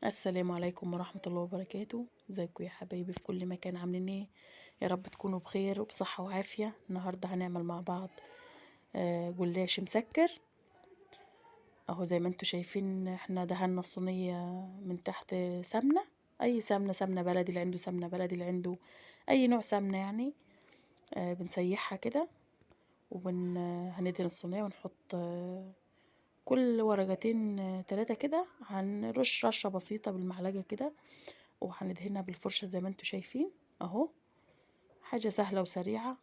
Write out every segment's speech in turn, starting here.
السلام عليكم ورحمة الله وبركاته. ازيكم يا حبايبي في كل مكان، عاملين ايه؟ يا رب تكونوا بخير وبصحة وعافية. النهاردة هنعمل مع بعض جلاش مسكر اهو. زي ما انتوا شايفين احنا دهنا الصينية من تحت سمنة، اي سمنة، سمنة بلدي اللي عنده سمنة بلدي، اللي عنده اي نوع سمنة يعني. بنسيحها كده هندهن الصينية ونحط كل ورقتين تلاتة كده، هنرش رشة بسيطة بالمعلقة كده، وهندهنها بالفرشة زي ما انتوا شايفين اهو. حاجة سهلة وسريعة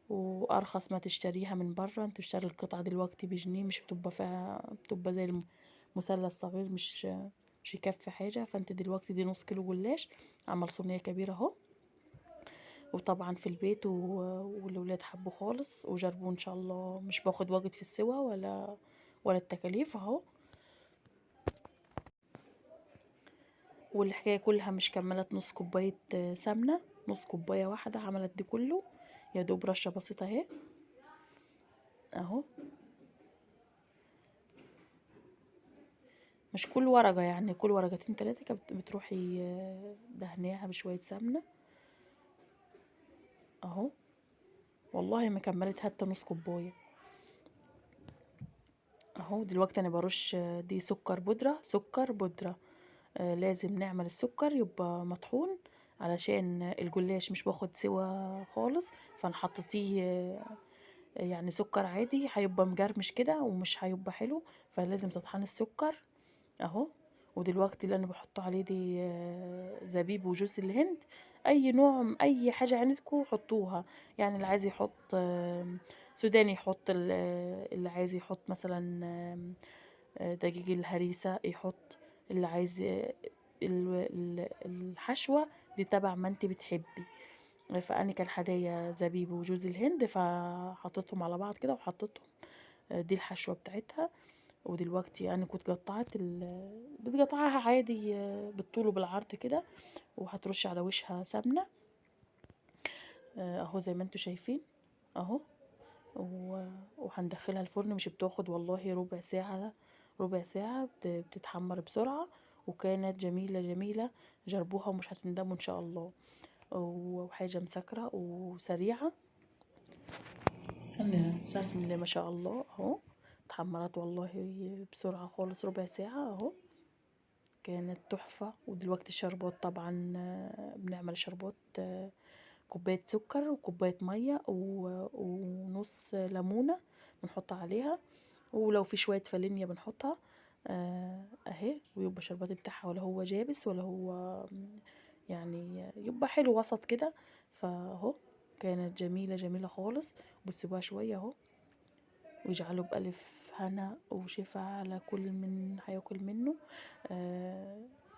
وارخص ما تشتريها من بره. انت بتشتري القطعة دلوقتي بجنيه، مش بتبقى فيها، بتبقى زي المثلث صغير، مش يكفي حاجة. فانت دلوقتي دي نص كيلو جلاش، عمل صينية كبيرة اهو. وطبعا في البيت والولاد حبوا خالص وجربوه ان شاء الله، مش باخد وقت في السوا ولا التكاليف اهو. والحكاية كلها مش كملت نص كوباية سمنة، نص كوباية واحدة عملت دي كله، يا دوب رشة بسيطة اهي اهو. مش كل ورقة يعني، كل ورقتين تلاتة كده بتروحي دهنيها بشوية سمنة اهو. والله ما كملت حتى نص كوباية اهو. دلوقتي انا برش دي سكر بودرة، سكر بودرة. لازم نعمل السكر يبقى مطحون علشان الجلاش مش باخد سوا خالص. فنحطتيه يعني سكر عادي هيبقى مجرمش كده ومش هيبقى حلو، فلازم تطحن السكر اهو. ودلوقتي اللي انا بحطه عليه دي زبيب وجوز الهند. اي نوع، اي حاجه عندكم حطوها. يعني اللي عايز يحط سوداني يحط، اللي عايز يحط مثلا دقيق الهريسه يحط، اللي عايز الحشوه دي تبع ما انت بتحبي. فأنا كان هدايا زبيب وجوز الهند، فحطيتهم على بعض كده وحطيتهم دي الحشوة بتاعتها. ودلوقتي أنا كنت بتقطعها عادي بالطول وبالعرض كده، وهترش على وشها سمنة اهو زي ما انتوا شايفين اهو. وهندخلها الفرن، مش بتاخد والله ربع ساعة، ربع ساعة بتتحمر بسرعة. وكانت جميلة جميلة، جربوها ومش هتندموا ان شاء الله. وحاجة مسكرة وسريعة. بسم الله ما شاء الله اهو. اتحمرت والله بسرعة خالص، ربع ساعة اهو. كانت تحفة. ودلوقتي الشربات طبعا بنعمل شربات كوباية سكر وكوباية مية ونص ليمونة بنحطها عليها، ولو في شوية فانيليا بنحطها اهي. ويبقى الشربات بتاعها ولا هو جابس ولا هو يعني، يبقى حلو وسط كده. فاهو كانت جميلة جميلة خالص. بصوا شوية اهو، ويجعله بألف هنا وشفا على كل من هياكل منه.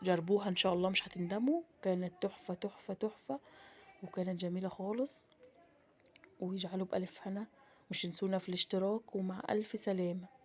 جربوها ان شاء الله مش هتندموا. كانت تحفة تحفة تحفة، وكانت جميلة خالص. ويجعله بألف هنا، مش تنسونا في الاشتراك، ومع ألف سلامة.